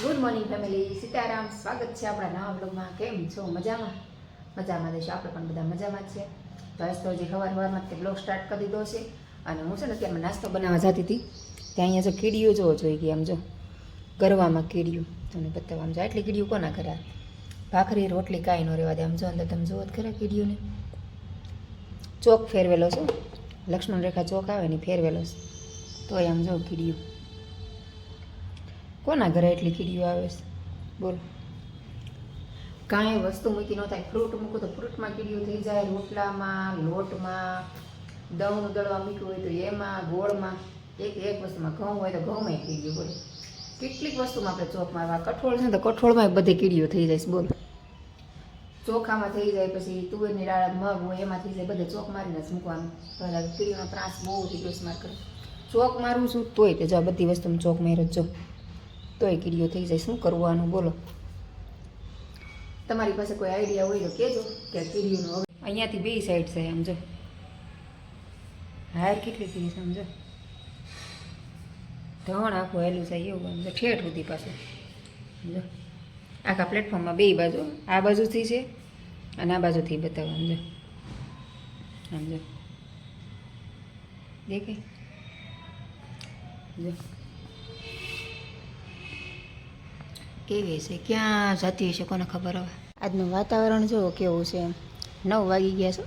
Good morning family, Sitaram. સ્વાગત છે આપણા નવા બ્લોગમાં. કેમ છો? મજામાં? મજામાં દેશો. આપણે પણ બધા મજામાં જ છે. તો આજ તો હજી સવારમાં તે બ્લોગ સ્ટાર્ટ કરી દીધો છે. અને હું છે ને અત્યારે નાસ્તો બનાવવા જતી હતી ત્યાં અહીંયા જો કીડીઓ જોવો જોઈ ગઈ. આમ જો ગરવામાં કીડીઓ તમને બતાવવા. આમ જો આટલી કીડીઓ કોના કરે? ભાખરી રોટલી કાંઈ ન રહેવા દે. આમ જો અંદર તમે જુઓ ખરા કીડીઓને. ચોક ફેરવેલો છે, લક્ષ્મણ રેખા ચોક આવે ને ફેરવેલો છે. તોય આમ જો કીડીઓ કોના ઘરે એટલી કીડીઓ આવે છે બોલ? કાંઈ વસ્તુ મૂકી ન થાય. ફ્રૂટ મૂકું તો ફ્રૂટમાં કીડીઓ થઈ જાય, રોટલામાં, લોટમાં, દળનું દળવા મૂક્યું હોય તો એમાં, ગોળમાં, એક વસ્તુમાં, ઘઉં હોય તો ઘઉંમાં કીડીઓ. બોલ કેટલીક વસ્તુમાં આપણે ચોક મારવા. કઠોળ છે ને તો કઠોળમાં બધી કીડીઓ થઈ જાય છે. બોલ ચોખામાં થઈ જાય, પછી તુવેરની દાળ, મગ હોય એમાં થઈ જાય, બધે ચોક મારીને જ મૂકવાનું. કીડીઓનો ત્રાસ બહુ થઈ ગયો છે માર કરે. ચોક મારું છું તોય તે જો બધી વસ્તુમાં ચોક માર્યો જો તોય કીડીઓ થઈ જાય. શું કરવાનું બોલો? તમારી પાસે કોઈ આઈડિયા હોય તો કહેજો કે કીડીઓનું. હવે અહીંયાથી બે સાઈડ છે. આમ જો હાર કેટલી થઈ છે. સમજો ધણ આખું હેલું છે એવું. આમ ઠેઠ સુધી પાસે સમજો આખા પ્લેટફોર્મમાં બે બાજુ, આ બાજુથી છે અને આ બાજુથી બતાવો. સમજો સમજો દેખાય જો કેવી છે, ક્યાં જતી હશે કોને ખબર. હવે આજનું વાતાવરણ જુઓ કેવું છે. 9 વાગી ગયા છે.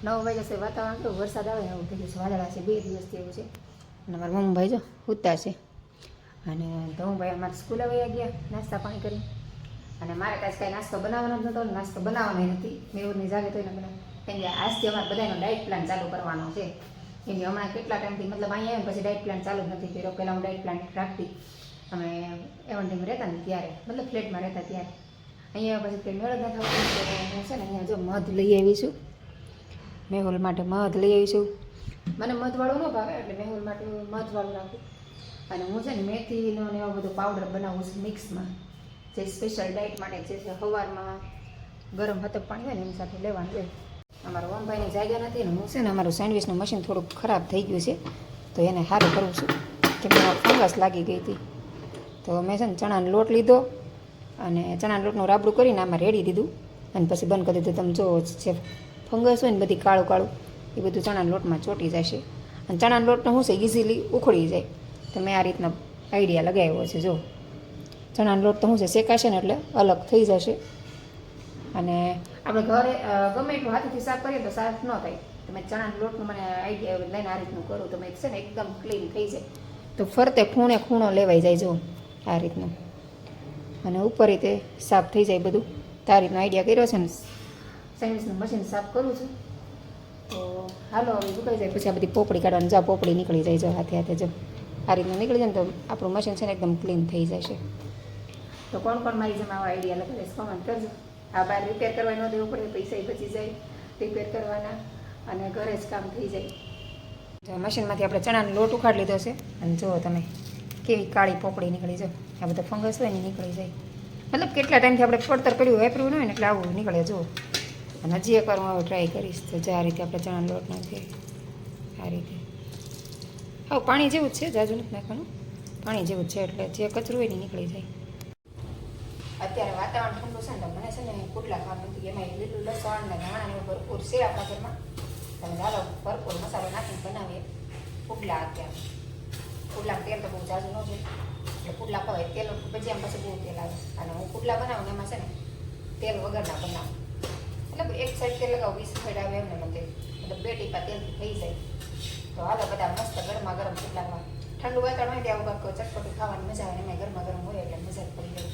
9 વાગ્યા છે. વાતાવરણ તો વરસાદ આવે એવું થઈ ગયું છે. વાદળા છે 2 દિવસથી એવું છે. અને મારા મમ્મીભાઈ જો સૂતા છે. અને ધમભાઈ અમારે સ્કૂલે વયા ગયા નાસ્તા પાણી કરી. અને મારે કાંઈ કાંઈ નાસ્તો બનાવવાનો જ નહોતો. નાસ્તો બનાવવાનો નથી. મેઉરની જાગે તો એને બનાવ. કેમ કે આજથી અમારે બધાનો ડાયટ પ્લાન ચાલુ કરવાનો છે. કેમ કે હમણાં કેટલા ટાઈમથી મતલબ અહીંયા આવ્યા પછી ડાયટ પ્લાન ચાલુ જ નથી કર્યો. પહેલાં હું ડાયટ પ્લાન રાખતી. અમે એવન્ટીમાં રહેતા ને ત્યારે, મતલબ ફ્લેટમાં રહેતા ત્યારે. અહીંયા પછી કંઈ મેળ જ નથી આવતું. હું છે ને અહીંયા જો મધ લઈ આવીશું મેહુલ માટે. મધ લઈ આવીશું. મને મધવાળું ન ભાવે એટલે મેહુલ માટે મધવાળું રાખું. અને હું છે ને મેથીનો ને એવો બધો પાવડર બનાવું છું મિક્સમાં, જે સ્પેશિયલ ડાયટ માટે જે સવારમાં ગરમ હતક પાણી હોય ને એની સાથે લેવાનું હોય. અમારા ઓમભાઈની જાગ્યા નથી ને હું છે ને અમારું સેન્ડવિચનું મશીન થોડુંક ખરાબ થઈ ગયું છે તો એને સારું કરું છું. કેમ કે ફંગસ લાગી ગઈ હતી. તો મેં છે ને ચણાનો લોટ લીધો અને ચણાના લોટનું રાબડું કરીને આમાં રેડી દીધું અને પછી બંધ કરી દીધું. તમે જો જે ફંગસ હોય ને બધી કાળું કાળું એ બધું ચણાના લોટમાં ચોંટી જશે. અને ચણાના લોટનો શું છે ઇઝીલી ઉખડી જાય. તો મેં આ રીતના આઈડિયા લગાવ્યો છે. જો ચણાનો લોટ તો શું છે શેકાશે ને એટલે અલગ થઈ જશે. અને આપણે ઘરે ગમે એટલું હાથેથી સાફ કરીએ તો સાફ ન થાય. તમે ચણાના લોટનું મને આઈડિયા લઈને આ રીતનું કરું તમે છે ને એકદમ ક્લીન થઈ જાય. તો ફરતે ખૂણો લેવાઈ જાય જો આ રીતનું. અને ઉપર રીતે સાફ થઈ જાય બધું. તો આ રીતનો આઈડિયા કર્યો છે ને સેન્ડવિચનું મશીન સાફ કરું છું. તો હાલો હવે સુકાઈ જાય પછી આ બધી પોપડી કાઢવાની. જો પોપડી નીકળી જાય જો હાથે હાથે જો આ રીતનું નીકળી જાય ને તો આપણું મશીન છે ને એકદમ ક્લીન થઈ જશે. તો કોણ કોણ મારી જેમ આવા આઈડિયા લગાવીશ કોમેન્ટ કરજો. આ બહાર રિપેર કરવા ન દેવું પડે, પૈસા બચી જાય રિપેર કરવાના અને ઘરે જ કામ થઈ જાય. તો મશીનમાંથી આપણે ચણાનો લોટ ઉખાડી લીધો છે અને જુઓ તમે કેવી કાળી પોપડી નીકળી જાય. આ બધો ફંગસ હોય ને નીકળી જાય. મતલબ કેટલા ટાઈમથી આપણે પડતર કર્યું વાપર્યું ન હોય ને એટલે આવું નીકળે જુઓ. અને હજી એકવાર હું હવે ટ્રાય કરીશ. તો જે આ રીતે આપણે ચણાનો લોટ નાખીએ આ રીતે. હા પાણી જેવું જ છે, જાજુ નથી નાખવાનું. પાણી જેવું જ છે એટલે જે કચરું હોય ને નીકળી જાય. અત્યારે વાતાવરણ ઠંડુ છે ને તો મને છે ને પુડલા ખાવાનું નથી. એમાં લીલું લસણ ને ધાણા એવું ભરપૂર છે આપણા ઘરમાં. તમે ચાલો ભરપૂર મસાલો નાખીને બનાવીએ પુડલા. અત્યારે પુડલામાં તેલ તો બહુ જાજુ ન જોઈએ એટલે પુડલા ખવાય. તેલ ભજીયામાં પછી બહુ તેલ આવે. અને હું પુડલા બનાવું ને એમાં છે ને તેલ વગરના બનાવું. મતલબ એક સાઈડ તેલ લગાવું 20 સાઈડ આવે એમને મને મતલબ 2 ટીપા તેલથી થઈ જાય. તો હાલો બધા મસ્ત ગરમા ગરમ પુડલામાં. ઠંડુ વાતાવરણ હોય ત્યાં આવું કંઈક ચટપટું ખાવાની મજા આવે. એમાં ગરમા ગરમ હોય એટલે મજા જ પડી જાય.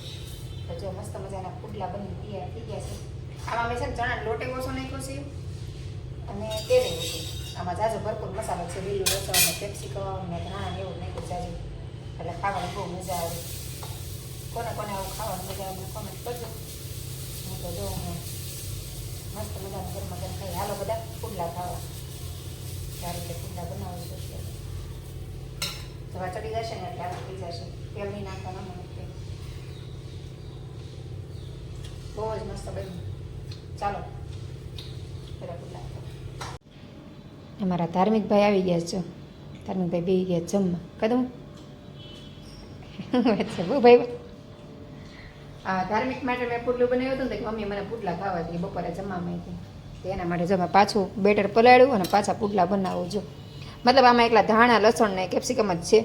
તો જો મસ્ત મજાના પુડલા બની તૈયાર થઈ ગયા છે. આમાં મેં છે ને ચણા લોટે ઓછો નાખ્યો છે અને તેલ ઓછું. આમાં જાજો ભરપૂર મસાલો છે. લીલું લસણ ને કેપ્સિકમ ને ધાણા એવું નાખ્યું જાજુ એટલે ખાવાની બહુ મજા આવે. કોને કોને આવું ખાવાની મજા આવે કોમેન્ટ કરજો. હું તો જો હું મસ્ત મજાનું ગરમા ગરમ ખાઈ. હાલો બધા પુડલા ખાવા. સારી રીતે પુડલા બનાવવું પડશે. જવા ચડી જશે ને એટલે આવી થઈ જશે. તેલ નહીં નાખવાનું મને બહુ જ મસ્ત બન્યું. ચાલો પેલા પુડલા અમારા ધાર્મિક ભાઈ આવી ગયા છે. ધાર્મિક ભાઈ બેસી ગયા જમવા. કદમ છે બહુ ભાઈ ધાર્મિક માટે મેં પુડલું બનાવ્યું હતું ને કે મમ્મી મને પુડલા ખાવા હતી બપોરે જમવામાં હતી તો એના માટે જો મેં પાછું બેટર પલાળ્યું અને પાછા પુડલા બનાવું જો મતલબ આમાં એકલા ધાણા લસણ ને કેપ્સિકમ જ છે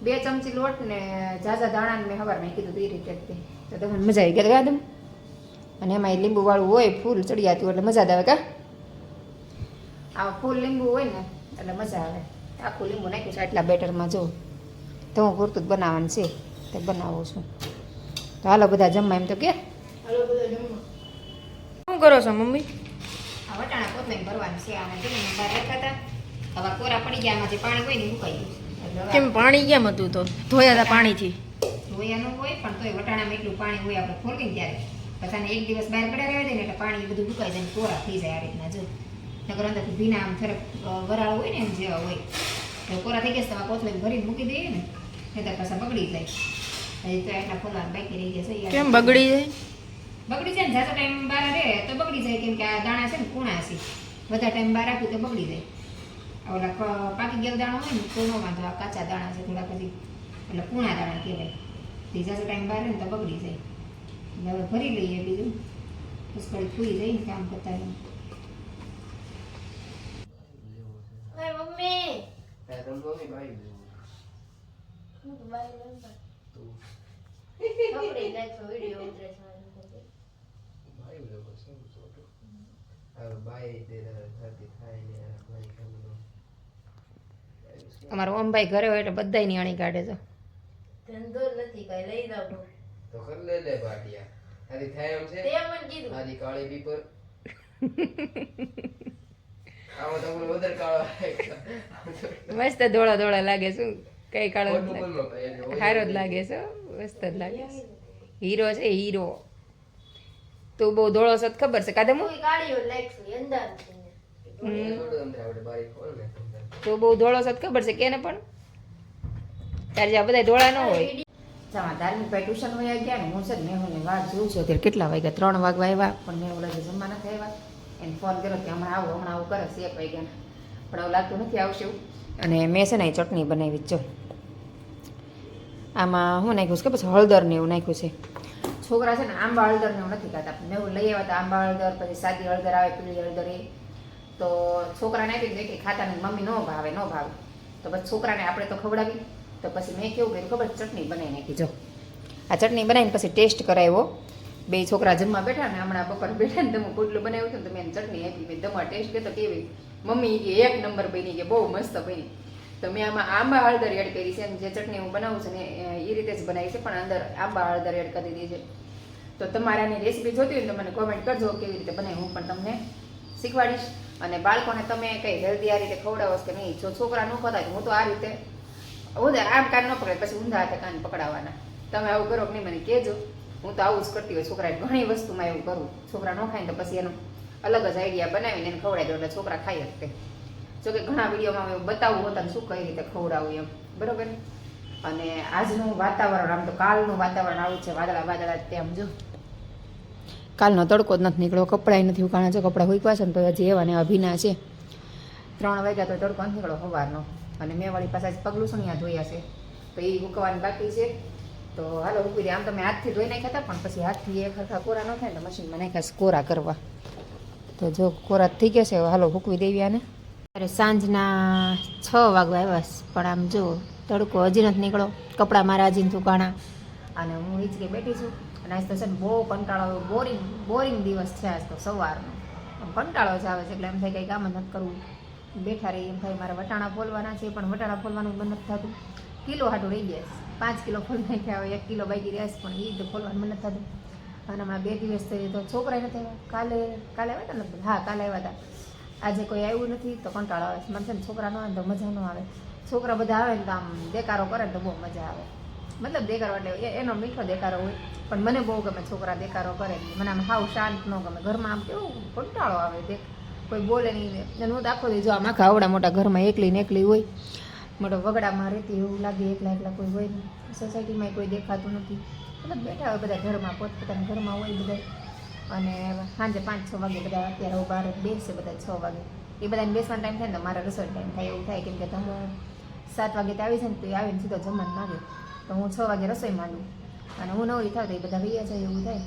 2 ચમચી લોટ ને ઝાઝા ધાણા મેં સવારમાં કીધું તો એ રીતે તો તમને મજા આવી ગયા ગાદમ અને એમાં લીંબુવાળું હોય ફૂલ ચડિયાતું એટલે મજા જ આવે કા આ ફૂલ લીંબુ હોય ને એટલે મજા આવે આખું લીંબુ નાખ્યું છે આટલા બેટરમાં જો તો હું પૂરતું જ બનાવવાનું છે તે બનાવું છું તો હાલો બધા જમવા એમ તો કે શું કરો છો મમ્મી? આ વટાણા કોથમીર ભરવાનું છે આને જોઈને બહાર રાખ્યા હતા હવે કોરા પડી ગયા આમાંથી પાણી કોઈ નહીં મુકાઈ ગયું કેમ પાણી કેમ હતું તો ધોયા હતા પાણીથી? ધોયાનું હોય પણ તોય વટાણામાં એટલું પાણી હોય આપણે ખોલીને ત્યારે પછી એક દિવસ બહાર પડ્યા રહેવા દે ને એટલે પાણી બધું મુકાઈ જાય કોરા થઈ જાય આ રીતના જો નગર અંદરથી ભીના આમ થોડાક વરાળ હોય ને એમ જેવા હોય તો કોરા થઈ ગયા તમારે કોથમીર ભરીને મૂકી દઈએ ને એટલે પાછા બગડી જાય હજી તો એટલા ખોલવાનું બાકી રહી ગયા છે કેમ બગડી જાય? બગડી જાય ને જાતો ટાઈમ બહાર રહે તો બગડી જાય કેમ કે આ દાણા છે ને કૂણા છે બધા ટાઈમ બહાર રાખ્યું તો બગડી જાય ઓલા પાકી ગયેલા દાણા હોય ને તો ન વાંધો આ કાચા દાણા છે થોડા પછી એટલે કૂણા દાણા કહેવાય તે જાતો ટાઈમ બહાર રહે ને તો બગડી જાય એટલે હવે ભરી લઈએ બીજું પુષ્કળી ફૂઈ જાય ને કામ કરતા એમ મમ્મી અમારો ઓમભાઈ ઘરે હોય એટલે બધાય નિયાણી કાઢે છે ધંધો નથી કઈ લઈ જાવ તો કર લે બાટિયા આદી થાય એમ છે તે મને કીધું આદી કાળી બીપર આવો તો મને વધારે કાળો મસ્ત ધોળા ધોળા લાગે શું કઈ કાળો ખોટું બોલનો એટલે સારો જ લાગે છે મસ્ત જ લાગે છે હીરો છે હીરો તું બહુ ધોળો છે તો ખબર છે કાદમ કોઈ ગાડીઓ લાગશું અંદર થોડું અંદર આવડે બારી ખોલ ને તું બહુ ધોળો છે તો ખબર છે કે ને પણ તારે જ્યાં બધા ધોળા ન હોય ચાલો ધાર્મિક ભાઈ ટ્યુશન હોય ગયા ને હું છે ને મેં વાત જોઉં છું અત્યારે કેટલા વાગ્યા 3 વાગવા આવ્યા પણ મેં ઓલા જમવા નથી આવ્યા એને ફોન કર્યો કે હમણાં આવું કરે છે 1 વાગ્યાના પણ એવું લાગતું નથી આવશે એવું અને મેં છે ને એ ચટણી બનાવી જો આમાં હું નાખ્યું છે કે પછી હળદર ને એવું નાખ્યું છે છોકરા છે ને આંબા હળદર ને એવું નથી ખાતા મેં એવું લઈ આવ્યા હતા આંબા હળદર પછી સાદી હળદર આવે પીળી હળદર એ તો છોકરાને આપી દે કે ખાતા ને મમ્મી ન ભાવે તો પછી છોકરાને આપણે તો ખવડાવી તો પછી મેં કેવું કર્યું ખબર ચટણી બનાવી નાખી જો આ ચટણી બનાવીને પછી ટેસ્ટ કરાવ્યો 2 છોકરા જમવા બેઠા ને હમણાં બપોર બેઠા ને તમે પુડલું બનાવ્યું હતું તો મેં ચટણી આપી મેં તમારો ટેસ્ટ કર્યો કેવી મમ્મી કે 1 નંબર બની કે બહુ મસ્ત બની તો મેં આમાં આંબા હળદર એડ કરી છે જે ચટણી હું બનાવું છું ને એ રીતે જ બનાવી છે પણ અંદર આંબા હળદર એડ કરી દીધી છે તો તમારે આની રેસીપી જોતી હોય તો મને કોમેન્ટ કરજો કેવી રીતે બનાવી હું પણ તમને શીખવાડીશ અને બાળકોને તમે કંઈ હેલ્ધી આ રીતે ખવડાવો કે નહીં જો છોકરા ન ખાતા હું તો આ રીતે આમ કાન ન પકડે પછી ઊંધા હાથે કાન પકડાવવાના તમે આવું કરો કે નહીં મને કહેજો હું તો આવું જ કરતી હોય છોકરાએ ઘણી વસ્તુમાં એવું કરું છોકરા ન ખાય ને તો પછી એનો અલગ જ આઈડિયા બનાવીને એને ખવડાવી દો એટલે છોકરા ખાઈ જ તે જોકે ઘણા વિડીયોમાં એવું બતાવવું હોતા શું કઈ રીતે ખવડાવું એમ બરોબર અને આજનું વાતાવરણ આમ તો કાલનું વાતાવરણ આવું છે વાદળા તેમ જો કાલનો તડકો જ નથી નીકળ્યો કપડાય નથી ઉકાણા છે કપડાં હુકવા છે ને તો હજી એવા ને એવા ભીના છે 3 વાગ્યા તો તડકો નથી નીકળ્યો સવારનો અને મેં વળી પાછા પગલું શું ત્યાં ધોયા છે તો એ મૂકવાની બાકી છે તો હાલો મૂકી દે આમ તમે હાથથી ધોઈ નાખ્યા હતા પણ પછી હાથથી એક હરખા કોરા ન થાય ને મશીનમાં નાખ્યા કોરા કરવા તો જો કોરા થઈ ગયા છે હાલો મૂકવી દેવી આને અરે સાંજના 6 વાગવા આવ્યા પણ આમ જો તડકો હજી નથી નીકળ્યો કપડાં મારા હજી સુકાણા અને હું હિંચકે બેઠી છું અને આજ તો છે ને બહુ કંટાળો બોરિંગ દિવસ છે આજ તો સવારનો કંટાળો જ આવે છે એટલે એમ થાય કંઈ કામ જ નથી કરવું બેઠા રહી એમ થાય મારે વટાણા ફોલવાના છે પણ વટાણા ફોલવાનું મન નથી થતું કિલો હાટું રહી ગયા 5 કિલો ફોલ નાખ્યા હોય 1 કિલો બાકી રહ્યા છે પણ એ તો ફોલવાનું મન નથી થતું અને હમણાં 2 દિવસ થઈ તો છોકરા નથી આવ્યા કાલે આવ્યા હતા ને હા કાલે આવ્યા હતા આજે કોઈ આવ્યું નથી તો કંટાળો આવે છે મને છે ને છોકરા ન આવે તો મજા ન આવે છોકરા બધા આવે ને તો આમ દેકારો કરે ને તો બહુ મજા આવે મતલબ દેકારો એટલે એનો મીઠો દેકારો હોય પણ મને બહુ ગમે છોકરા દેકારો કરે મને આમ હાવ શાંત ન ગમે ઘરમાં આમ કેવું કંટાળો આવે કોઈ બોલે નહીં અને હું તો આખો દી જો આમ આખા આવડા મોટા ઘરમાં એકલી હોય મોટો વગડામાં રહેતી એવું લાગે એકલા કોઈ હોય નહીં સોસાયટીમાં કોઈ દેખાતું નથી મતલબ બેઠા હોય બધા ઘરમાં પોતપોતાના ઘરમાં હોય બધા અને સાંજે 5-6 વાગે બધા અત્યારે બહાર બેસે બધા 6 વાગે એ બધાને બેસવાનો ટાઈમ થાય ને તો મારા રસોઈ ટાઈમ થાય એવું થાય કેમ કે તમે 7 વાગે તો આવી છે ને તો એ આવીને સીધો જમવાનું માગે તો હું 6 વાગે રસોઈ માંડું અને હું નવરી થાવ તો એ બધા વૈયા જાય એવું થાય.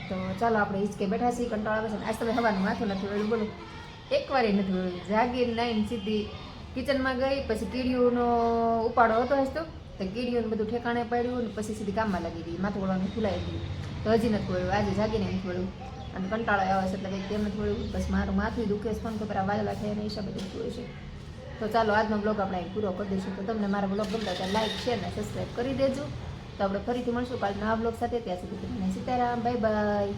તો ચાલો આપણે હિંચકે બેઠા છીએ, કંટાળો આવે છે ને આજ તમે સવારનું માથું નથી વળ્યું, બોલો એકવાર નથી વળ્યું. જાગીને નાઈને સીધી કિચનમાં ગઈ, પછી કીડીઓનો ઉપાડો હતો હશે તો કીડીઓને બધું ઠેકાણે પાડ્યું ને પછી સીધી કામમાં લાગી ગઈ, માથું વળવાનું ભૂલાઈ ગયું. તો હજી નથી વળ્યું, આજે જાગીને નથી વળ્યું અને કંટાળો આવે છે એટલે કંઈક તેમ નથી વળ્યું. બસ મારું માથું દુખે છે, ફોન પર વાદળા થયા એના હિસાબે દુખતું હોય છે. તો ચાલો આજનો બ્લોગ આપણે અહીં પૂરો કરી દઈશું. તો તમને મારા બ્લોગ ગમતા હોય લાઈક શેર ને સબસ્ક્રાઈબ કરી દેજો. તો આપણે ફરીથી મળશું કાલના આ બ્લોગ સાથે. ત્યાં સુધી તમને સીતારામ, બાય બાય.